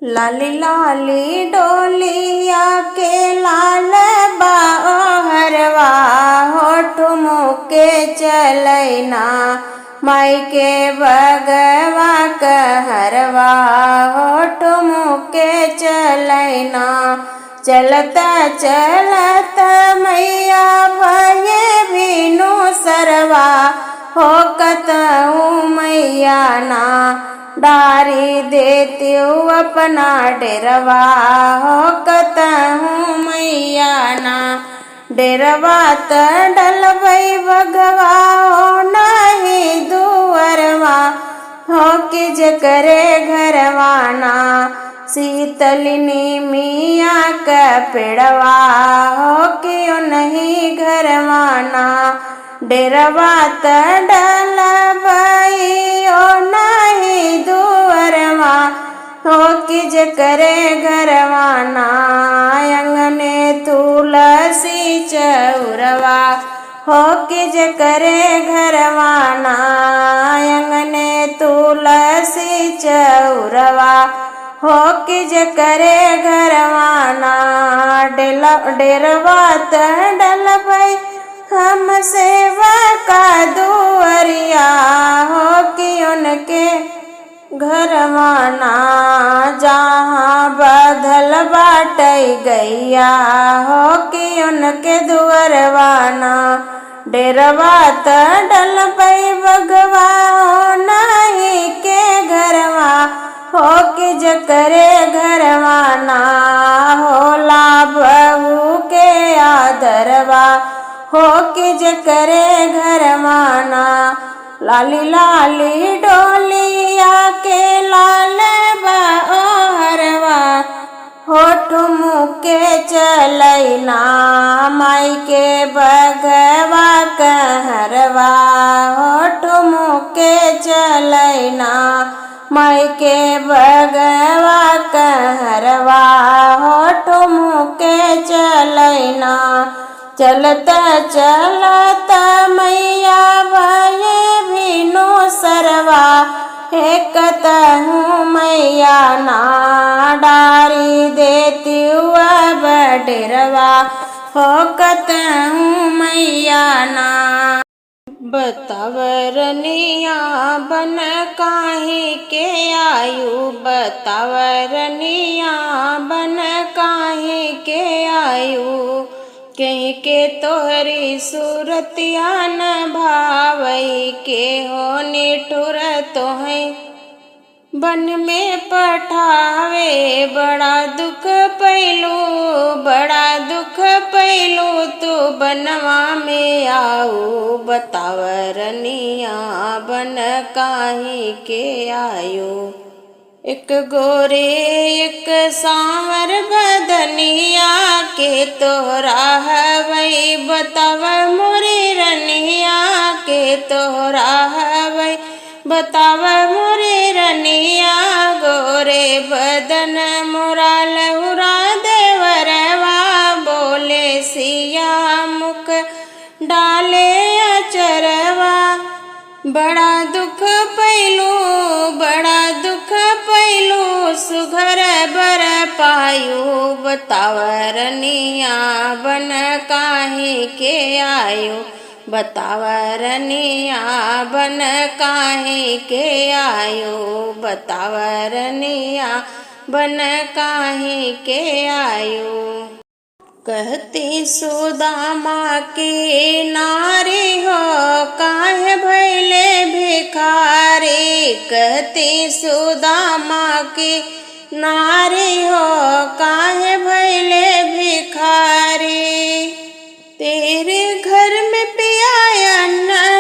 लाली लाली डोलिया के लाल बाहरवा होठ मुके चलैना माई के बगवा कहरवा होठ मुके चलैना। चलता चलत मैया भये भीनु सरवा होकतहु मैया ना डारी देती हूँ अपना डेरवा होकतहु मैया ना। डेरवा त डलबई बगवा हो नहीं दुअरवा हो कि जकरे घरवा ना। शीतलिनी मिया का पेड़वा हो कि नहीं घरवा ना। डेरवा त डलबई ओ नहीं दुअरवा हो कि जकरे घरवा ना। अंगने तुलसी चौरवा हो कि जकरे घरवा ना। अंगने तुलसी चौरवा हो कि जकरे घरवा ना। डेरवा त डलबई हम सेवा का दुअरिया हो कि उनके घरवा ना। जहाँ बधल बाटई गैया हो कि उनके दुअरवा ना। डेरवा त डलबई बगवा हो नहीं के घरवा हो कि जकरे घरवा ना। होला बहू के आदरवा हो कि जकरे घरवा ना। लाली लाली डोलिया के लाल बहरवा होठ मुके चलैना माई के बगवा कहरवा होठ मुके चलैना माई के बगवा कहरवा होठ मुके चलैना। चलता चलता मैया भये भीनु सरवा हेकतहु मैया ना डारी देती हुआ डेरवा होकतहु मैया ना। बतावरनिया बन काहे के आयु बतावरनिया बन काहे के आयु। कहीं के तोहरी सूरतिया न भावई के हो निठुर तोहे बन में पठावे। बड़ा दुख पैलू तू बनवा में आऊ। बतावरनिया बन काहे के आयु। एक गोरे एक सांवर बदनिया के तोहरा हवई बताव मोरे रनिया के तोहरा हवई बताव मोरे रनिया। गोरे बदन मोरा लहुरा देवरवा बोले सिया मुख डाले अचरवा। बड़ा दुख पैलू सुघर बर पायु। बतावरनिया बन काहे के आयु बतावरनिया बन काहे के आयु। बतावरनिया बन काहे के आयु। कहती सुदामा के नारी हो काहे भैले भिखारी। कहती सुदामा के नारी हो काहे भैले भिखारी। तेरे घर में पिया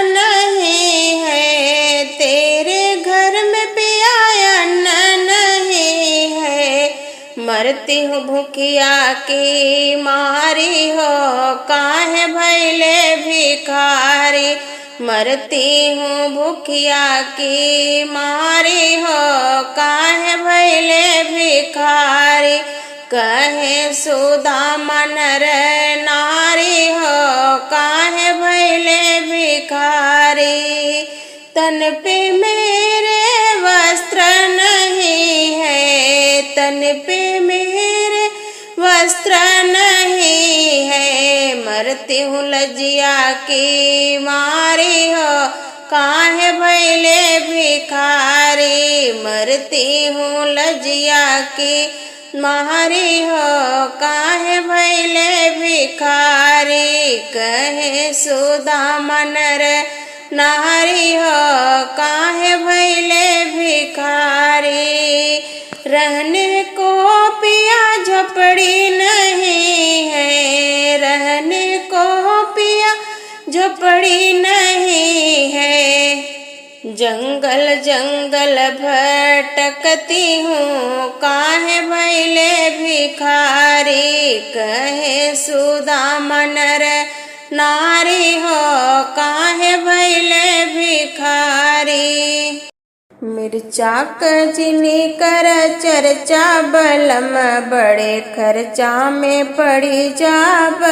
नहीं है तेरे घर में पिया नहीं है। मरती हूँ भूखिया की मारी हो काहे भैले भिखारी। मरती हूँ भूखिया की मारी हो काहे भैले भिखारी। कहे सुदामा नर नारी हो काहे भैले भिखारी। तन पे मेरे वस्त्र नहीं है तन पे मेरे वस्त्र नहीं है। मरती हूँ लज्जिया की मारी हो, काहे भैले भिखारी। मरती हूँ लज्जिया की मारी हो, काहे भैले भिखारी। कहे सुदामा नर नारी हो, काहे भैले भिखारी। रहने को पिया झोपड़ी नहीं है, रहने को पिया झोपड़ी नहीं है। जंगल जंगल भटकती हूँ, काहे भैले भिखारी। कहे सुदामा नर नारी हो, काहे भैले भिखारी। मिर्चा कजनी कर चर्चा बलम, बड़े खर्चा में पड़ी जाब।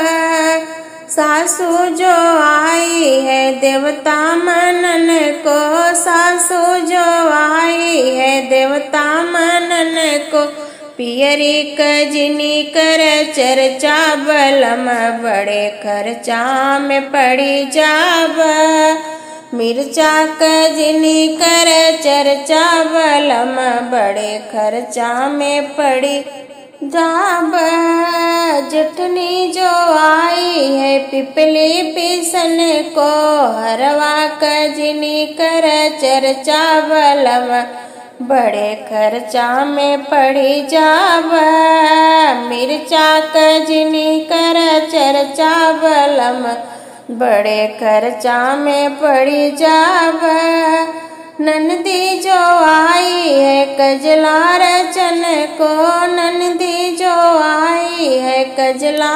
सासू जो आई है देवता मनन को, सासू जो आई है देवता मनन को। पियरी कजनी कर चर्चा बलम, बड़े खर्चा में पड़ी जाब। मिर्चा कजनी कर चर्चा बलम, बड़े खर्चा में पड़ी जाब। जटनी जो आई है पिपली पीसन को, हरवा कजनी कर चर्चा बलम, बड़े खर्चा में पड़ी जाब। मिर्चा कजनी कर चर्चा बलम, बड़े खर्चा में पड़ी जाब। नंदी जो आई है कजला रचन को, नंदी जो आई है कजला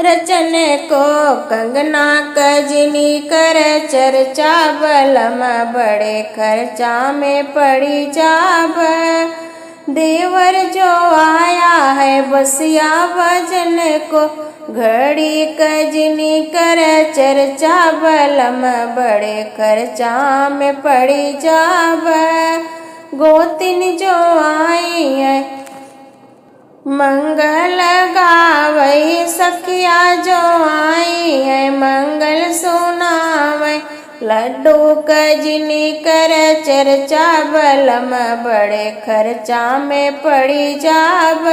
रचन को। कंगना कजनी कर चर्चा बलम, बड़े खर्चा में पड़ी जाब। देवर जो आया है बसिया भजन को, घड़ी कजनी कर चर्चा बलम, बड़े खर्चा में पड़ी जाब। गोतिन जो आई है मंगल गावई, सखिया जो आई है मंगल सुनावै। लड्डू कजनी कर चर्चा बलम, बड़े खर्चा में पड़ी जाब।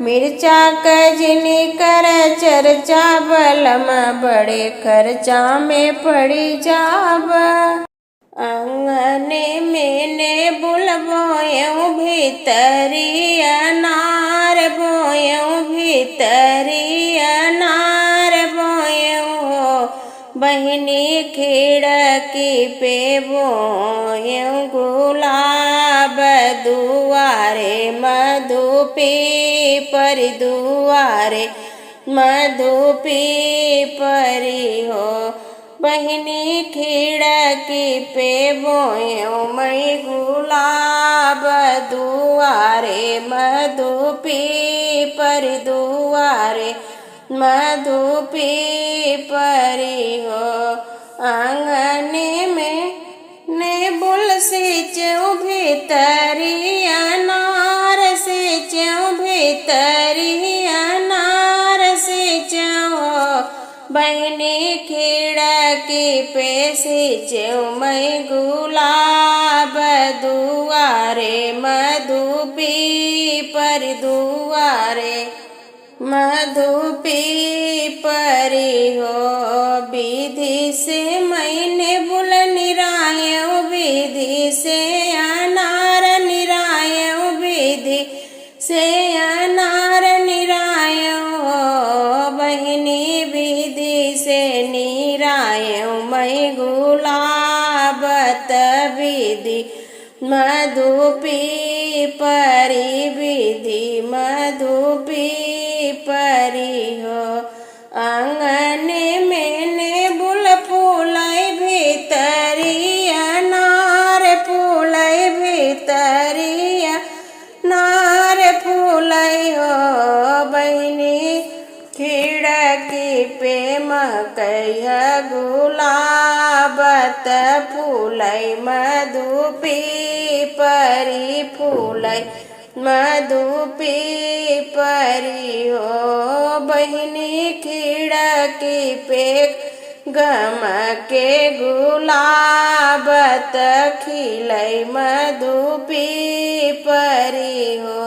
मिर्चा कजनी कर चर्चा बलम, बड़े खर्चा में पड़ी जाब। अंगने में ने बुल बोयऊ भीतरी अनार बोयऊ, भीतरी अनार बोयऊ हो। बहिनी खिड़की पे बोयऊ गुलाब, दुआरे मधु पीपरी, दुआरे मधु पीपरी हो। बहिनी खिड़की पे बोयऊ मई गुलाब, दुआरे मधु पीपरी, दुआरे मधु पीपरी हो। आंगने में ने बुल सींचऊ भीतरी अनार, सींचऊ भीतरी अनार सींचऊ। बहिनी खिड़की पे सींचऊ मई गुलाब, दुआरे मधु पीपरी, दुआरे मधु पीपरी हो। विधि से मैंने बुल निरायऊ, विधि से अनार निरायऊ, विधि से अनार निरायऊ हो। बहिनी विधि से निरायऊ मई गुलाब, विधि मधु पीपरी, विधि मधु पीपरी हो। आंगने में ने बुल फूलाई भीतरी अनार, फूलाई भीतरी अनार फूलाई हो। बहिनी खिड़की पे मकैया गुलाब, फूलाई मधु पीपरी, फूलाई मधु पीपरी हो बहिनी खिड़की पे गम के गुलाबत खिलै मधु पीपरी हो।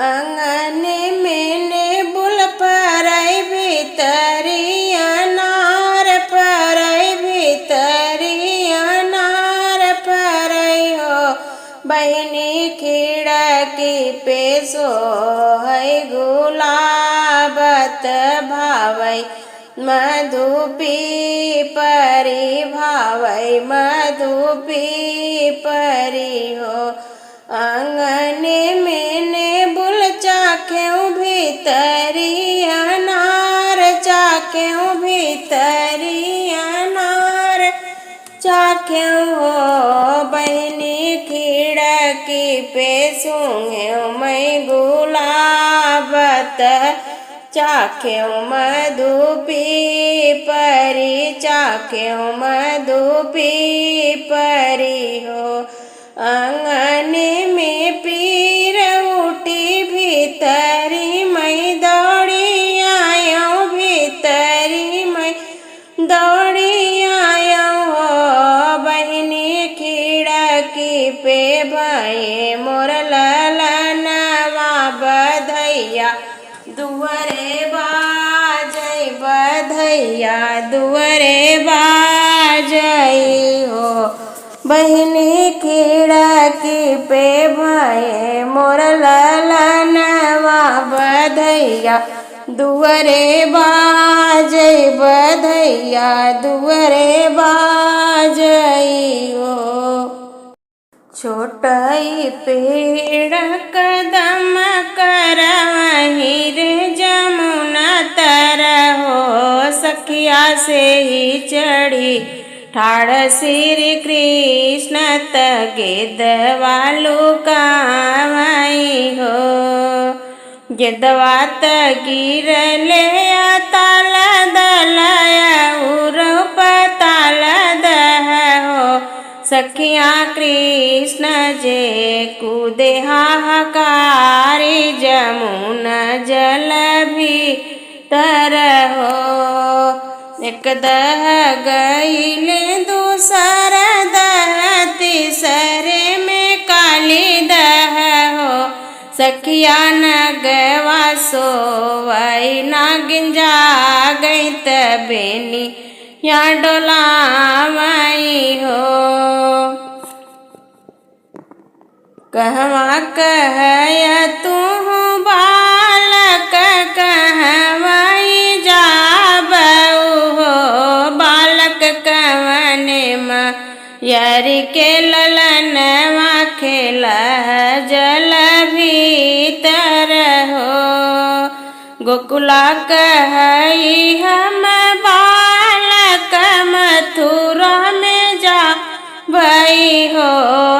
आंगन में ने बुल परई भीतरी अनार परई भीतरी अनार परई हो बहिनी खिड़की पे सोहै गुलाबत भावै मधु पीपरी भावै मधु पीपरी हो। आंगन में ने बुल चाख्यू भीतरी अनार चाख्यू भीतरी अनार चाख्यू हो बहिनी खिड़की पे सूंघ्यू मैं गुलाबत चाख्यू मधु पीपरी चाख्यू मधु पीपरी हो। आंगन में पीर उठी भीतरी मैं दौड़ी आयो भीतरी मैं दौड़ी आयो हो बहिनी खिड़की पे भये मोर ललनवा बधैया दुअरे बाजै बधैया दुअरे बाजै हो बहिनी खिड़की पे भये मोर ललनवा बधैया दुअरे बाजै बधैया दुअरे बाजै हो। छोटई पेड़ कदम करवही रे जमुना तर हो सखिया से ही चढ़ी ठाड़ श्री कृष्ण गिद्धवा लुकावई हो। गिद्धवा गिरले ताल दलया उरूप ताल दह हो सखिया कृष्ण जे कूदे हाहाकारी जमुना जल भीतर हो। एक दह गईले दूसर दह तीसरे में काली दह हो सखिया नगवा सोवई नागिन जा गई तबेनी या डोलावई हो। कहवा कहय तू बालक कहवई जाबऊ हो बालक कवने यरी के ललनवा खेला जल भीतर हो। गोकुला कहई हम बालक मथुरा में जा भई हो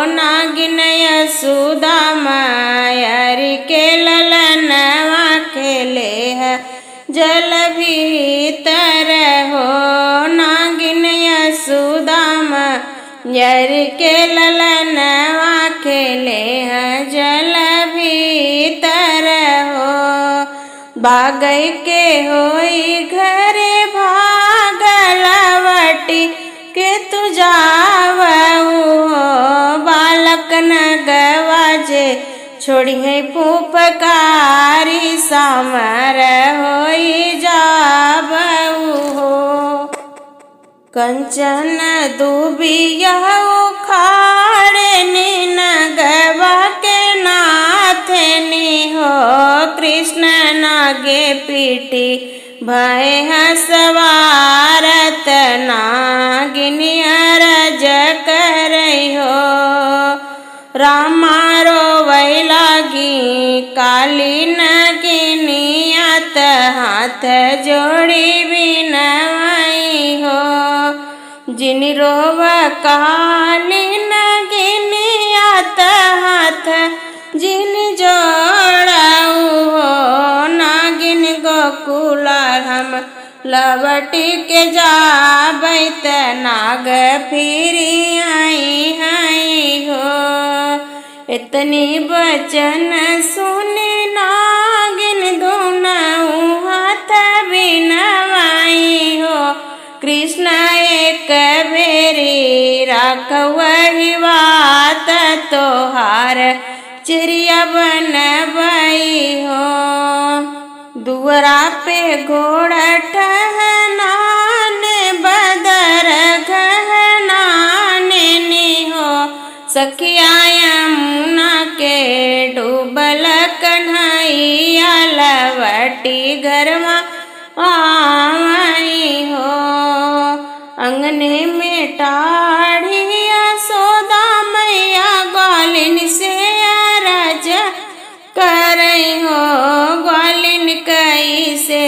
नागिन यशोदा मायरी के ललनवा खेले है जल भीतर हो। नागिन यशोदा मायरी के ललनवा खेले है जल भीतर हो। भागई के होई घरे भागलवटी के तू जावऊ हो बालक न गवाजे छोड़िए फूफकारी सामर होई जाबऊ हो। कंचन दुबिया उखाड़े नी नगवा के नाथनी हो कृष्ण नागे पीटी भय हसवारत नागिनी अरज करई हो। रामा रोवै लागी काली नागिनियात हाथ जोड़ी बिनवाई हो। जिन रोव काली नागिनियात हाथ जिन जोड़ऊ हो। नागिन गोकुला हम लवटी के जाबै त नाग फिरी आई हो। इतनी बचन सुनी नागिन दुनऊ हाथ बिनवाई हो। कृष्ण एक बेरी राखवही बात तोहार चिड़िया बनबई हो। दुअरा पे घोड़ा ठहनाने बदर घहनाने नी हो। सखिया यमुना के डूबल कन्हैया लवटी घरमा आई हो। अंगने में टाढ़िया सोदा मैया ग्वालिन से अरज करई हो। ग्वालिन कई से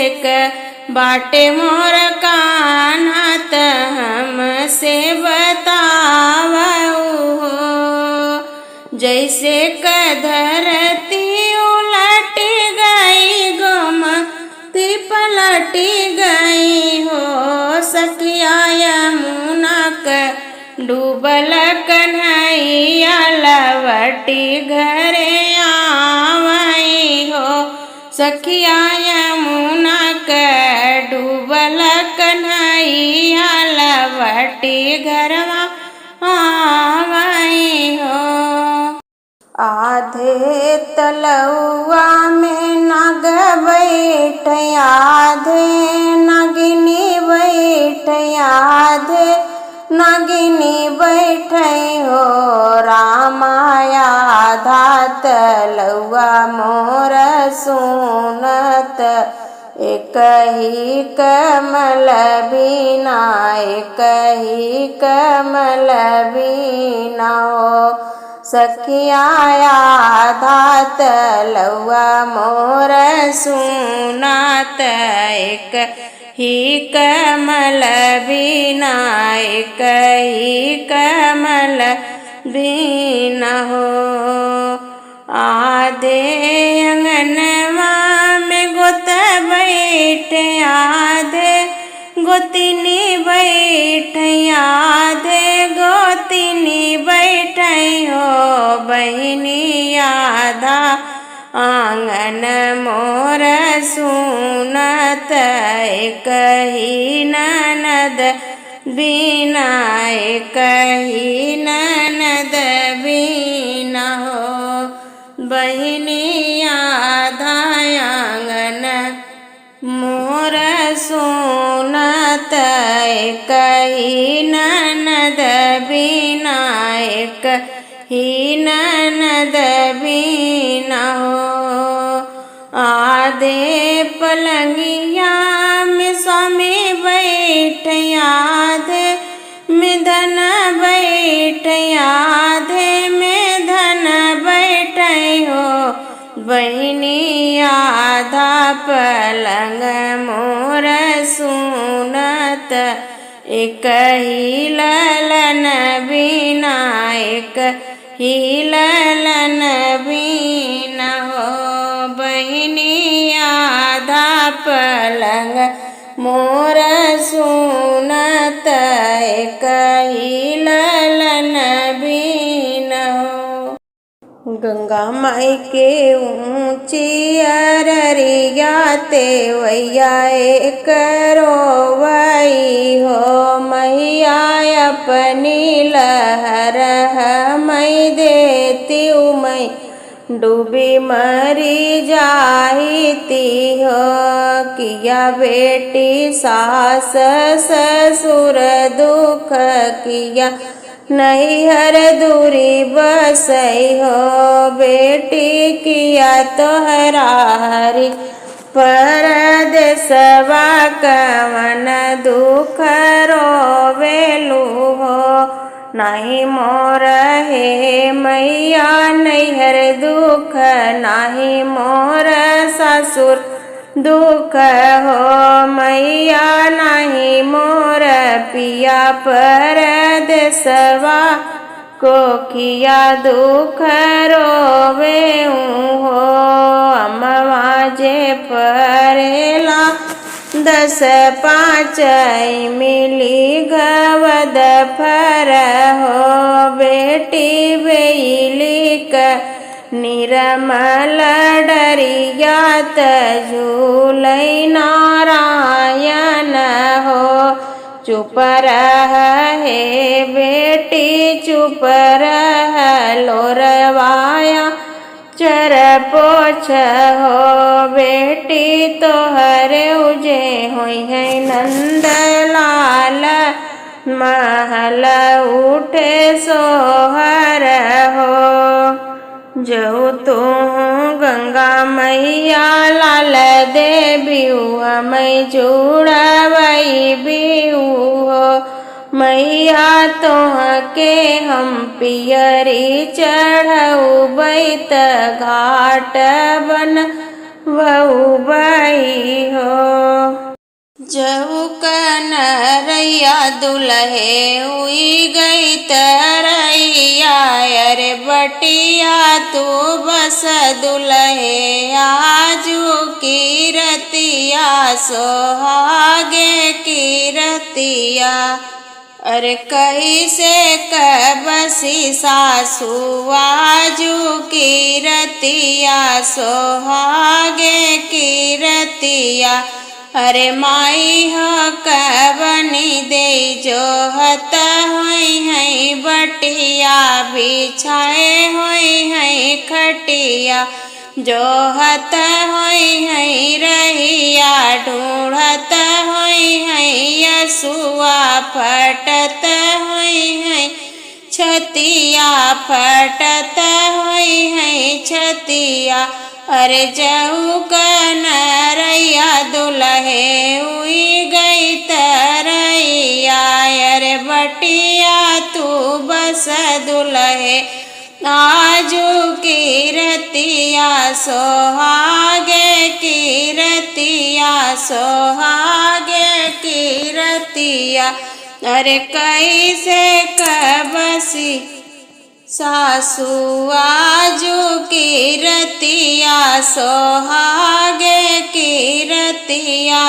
बाटे मोर कान्हा त हमसे बतावऊ हो। जैसे धरती उलट गई गोमती पलटी गई हो। सखिया यमुना का डूबल कन्हैया लवटी घरे आवई हो। सखिया यमुना का डूबल कन्हैया लवटी घरवा आवई हो। आधे तलुआ में नाग बैठ आधे नागिनी बैठ आधे नागिनी बैठ हो। रामाया आधा तलुआ मोर सुनत एक ही कमल बीना एक ही कमल बीना हो। सखिया आधा तलुआ मोर सुनात एक ही कमल बीना एक ही कमल बीना हो। आधे अंगनवा में गोत बैठ आधे गोतिनी बैठ आधे गोतिनी बैठ हो। बहिनी आधा आंगन मोर सुनत एक ही ननद बीना एक ही ननद बीना हो। बहिनी आधा आंगन मोर सुनत एक ही ननद बीना एक ही ननद बीना हो। आधे पलंगिया में स्वामी बैठ आधे में धन बैठ आधे में धन बैठ हो। बहिनी आधा पलंग मोर सुनत एक ही ललन बीना एक ही ललन बीना हो। बहिनी आधा पलंग मोर सुनत एक ही ललन बीना हो। गंगा माई के ऊंची अररिया ते वैया एक रोवई हो। मैया अपनी लहर मई देती मई डूबी मरी जाती हो। किया बेटी सास ससुर दुख किया नैहर दूरी बसई हो। बेटी किया तोहरा हरी परदेसवा कवन दुख रोवेलू हो। नाही मोर हे मैया नैहर दुख नाही मोर ससुर दुख हो। मैया नाही मोर पिया परदेसवा को किया दुख रोवे हो। अमवा जे परेला 10 5 मिली गवद फर हो बेटी बेली का निर्मल डरियात झूलै नारायण हो। चुप रह हे बेटी चुप रह लोरवाया चर पोछ हो बेटी तोहरे उजे होई है नंद लाल महल उठे सोहर हो। जो तू गंगा मैया लाल देवी मैं जुड़वई बिहू हो मैया तोहके हम पियरी चढ़ऊ बैत घाट बन बहु बई हो। जऊ कनरैया दुल्हे हुई गई तरैया अरे बटिया तू बस दुल्हे आजू की रतिया सोहागे की रतिया अरे कैसे कबसी सासू आजू की रतिया सोहागे की रतिया अरे माई हो कबनी दे जो हत हुई है बटिया बिछाए हुई है खटिया जो हत हुई है रहिया ढूंढत हुई है यसुआ फटत हुई है छतिया फटत हुई है छतिया अरे जऊ कनरैया दुल्हे हुई गई तरैया अरे बटिया तू बस दुल्हे आजू की रतिया सोहागे की रतिया सोहागे की रतिया अरे कैसे कबसी सासू आजू की रतिया सोहागे की रतिया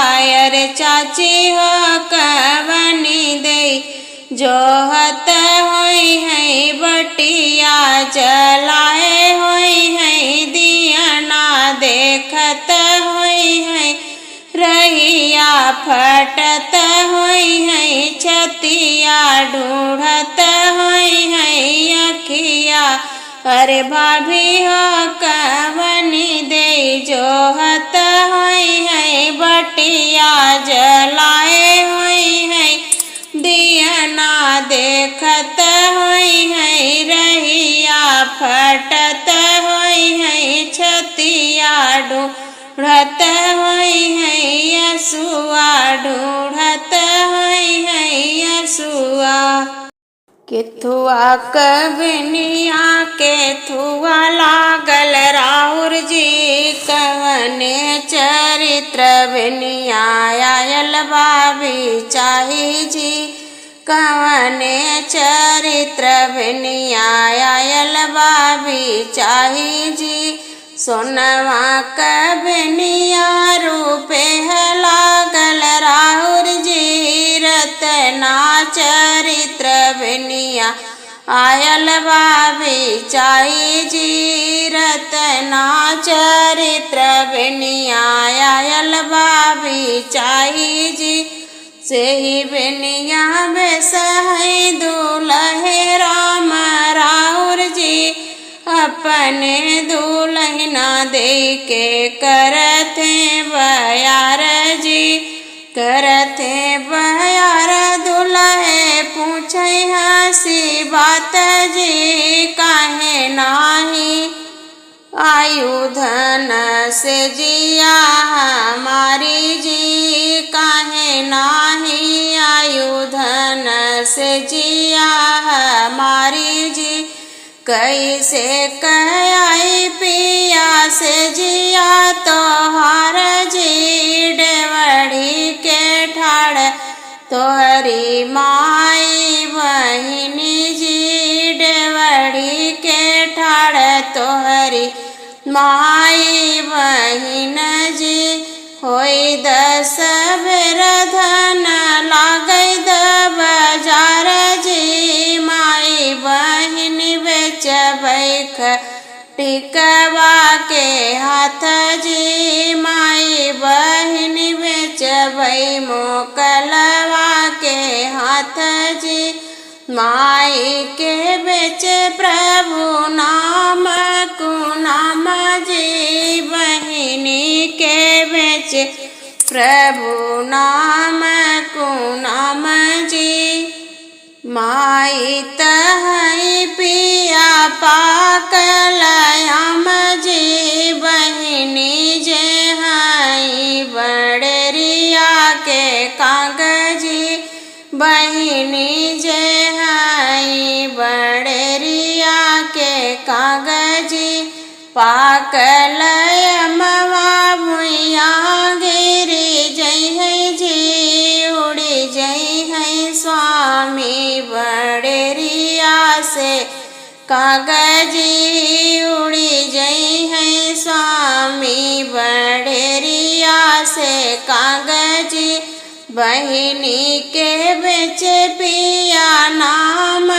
अरे चाची हो कवनी दे जो हत हुई है बटिया जलाए हुई है दियना देखत हुई है रहिया फटत हुई है छतिया ढूंढत हुई है अखिया अरे भाभी हो कवनी दे जो हत हुई है बटिया जलाए हुई है दियना देखत हुई है रहिया फटत हुई है छतिया ढूंढत हुई है यसुआ ढूंढत हुई है यसुआ। केथुआ कबनिया केथुआ लागल राहुर जी कवने चरित्र बनिया आयल बाबी चाही जी कवने चरित्र बनिया आयल बाबी चाही जी सोनवा कबनिया रूपे लागल राहुर जी रतना चरित्र बनिया आयल बाबी चाही जी रतना चरित्र बनिया आयल बाबी चाही जी सेही बनिया बेसहै दुल्हे राम राहुर जी अपने दुल्हना दे के करते बयार जी करते बयार दुल्हे पूछे हसी बात जी काहे नाही आयुधन से जिया हमारी जी काहे नाही आयुधन से जिया हमारी जी कैसे कई पिया से जिया तोहार जी डेवढ़ी के ठाड़ तोहरी माई बहिनी जी डेवढ़ी के ठाड़ तोहरी माई बहिन जी होई दस बेर धन लागै द बाजार जी माई बहिन बेचबै खटिकवा के हाथ जी माई बहिन बेचबै मोकलवा के हाथ जी माई के बेचे प्रभु नाम कुनाम जी बहिनी के बेचे प्रभु नाम कुनाम जी माई तहई पिया पाकलयाम जी बहिनी जे हई बड़रिया के कागजी बहिनी जे हई बड़रिया के कागजी पाकलयमवा भुइया गिरी जई है जी उड़ी जई है स्वामी बड़रिया से कागजी उड़ी जई है स्वामी बड़रिया से कागजी बहिनी के बेचे पिया नाम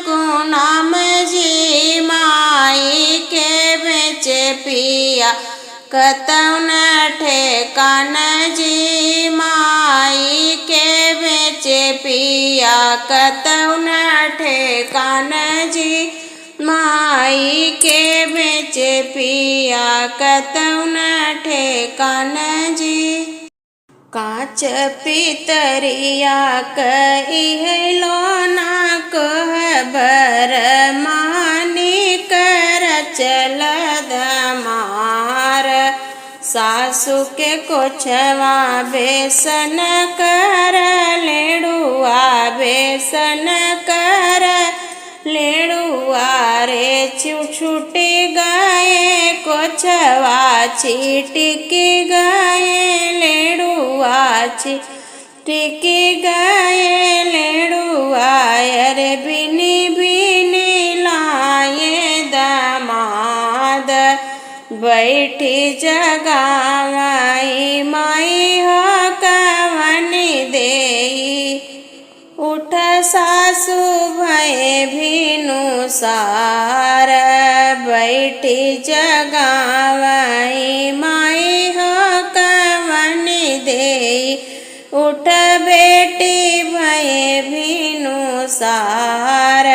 कुनाम जी माई के बेचे पिया कतौन ठेकान जी माई के बेचे पिया कतौन ठेकान जी माई के बेचे पिया कतौन ठेकान जी कांच पितरिया कही लोना कहबर मानी कर चल दमार सासु के कोछवा बेसन कर लेड़ुआ बेसन कर लेड़ुआ रे छुटी गए कोछवा छिटकी गए लेड़ुआ छिटकी गए लेड़ुआ अरे बिनी बिनी लाए दमाद बैठी जगावाई माई हो कवनी देई उठ सासु भय भीनु सार बैठी जगावाई माई हो कवनी देई उठ बेटी भय भीनु सार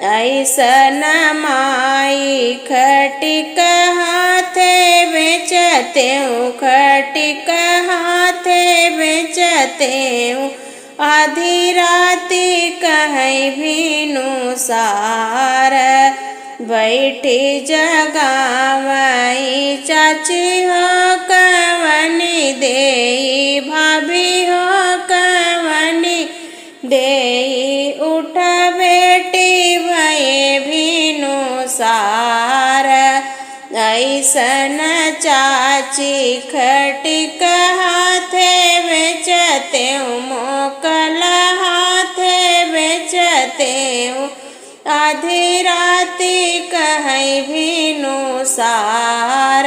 ऐसन माई खटिक हाथे बेचते खटिक हाथे बेचते आधी राती कहीं भीनु सार बैठी जगावाई चाची हो कवनी देई भाभी हो कवनी देई उठ बेटी भये भीनु सार ऐसन चाची खटिक हाथे बेचते मोकल हाथे बेचते आधी राती कहीं भीनु सार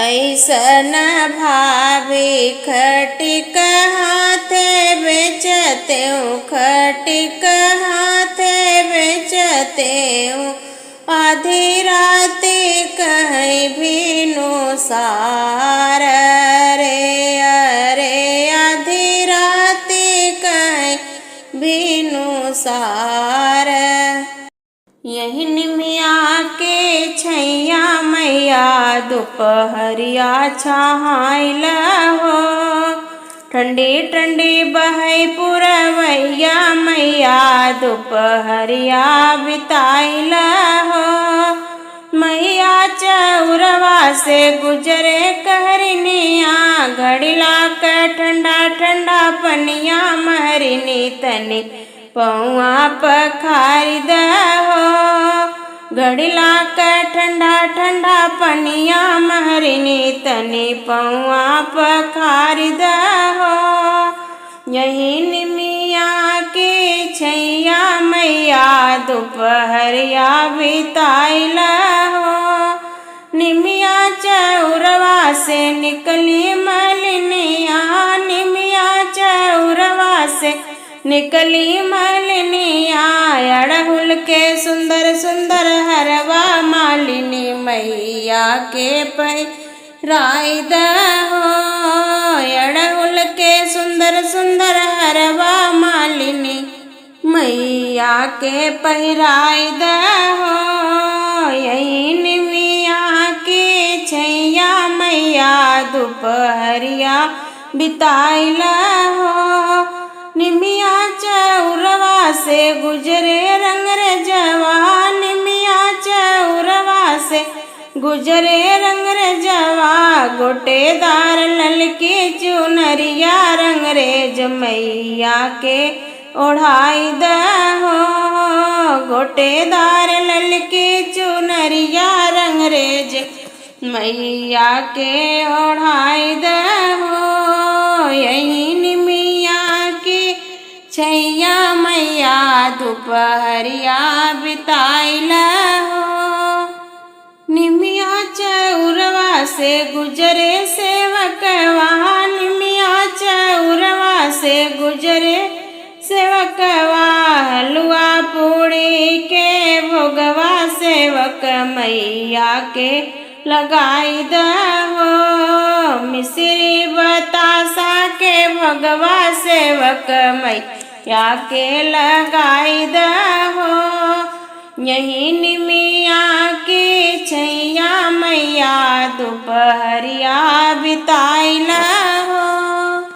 ऐसन भाभी खटिक हाथे बेचते खटिक हाथे बेचते आधी राती कहीं भीनु सार रे अरे आधी राती कहीं भीनु सार यही निमिया के छैया मैया दोपहरिया छाइल हो ठंडी ठंडी बहई पुरवैया मैया दोपहरिया बिताइल हो मैया चौरवा से गुजरे कहरिनिया घड़िला के ठंडा ठंडा पनिया महरिनी तनी पौआ पखारी दहो घड़िला के ठंडा ठंडा पनिया महरिनी तनी पौआ पखारी दहो यही निमिया की छैया मैया दोपहरिया बिताइल हो निमिया चौरवा से निकली मलिनिया, निमिया चौरवा से निकली मलिनिया। अड़हुल के सुंदर सुंदर हरवा मालिनी मैया के पहिराई दहो। अड़हुल के सुंदर सुंदर हरवा मालिनी मैया के पहिराई दहो। यही निमिया के छैया मैया दोपहरिया बिताइला हो। निमिया चौरवा से गुजरे रंग रजवा, निमिया चौरवा से गुजरे रंग रजवा। गोटेदार ललकी चुनरिया रंगरेज मैया के ओढ़ाई दहो। गोटेदार ललकी चुनरिया रंगरेज मैया के ओढ़ाई दहो। यही निमिया की छैया मैया दोपहरिया बिताइला हो। निमिया चौरवा से गुजरे सेवकवा, निमिया चौरवा से गुजरे सेवकवा। हलुआ पूड़ी के भोगवा सेवक मैया के लगाई दहो। मिश्री बतासा के भोगवा सेवक मैया के लगाई दहो। यही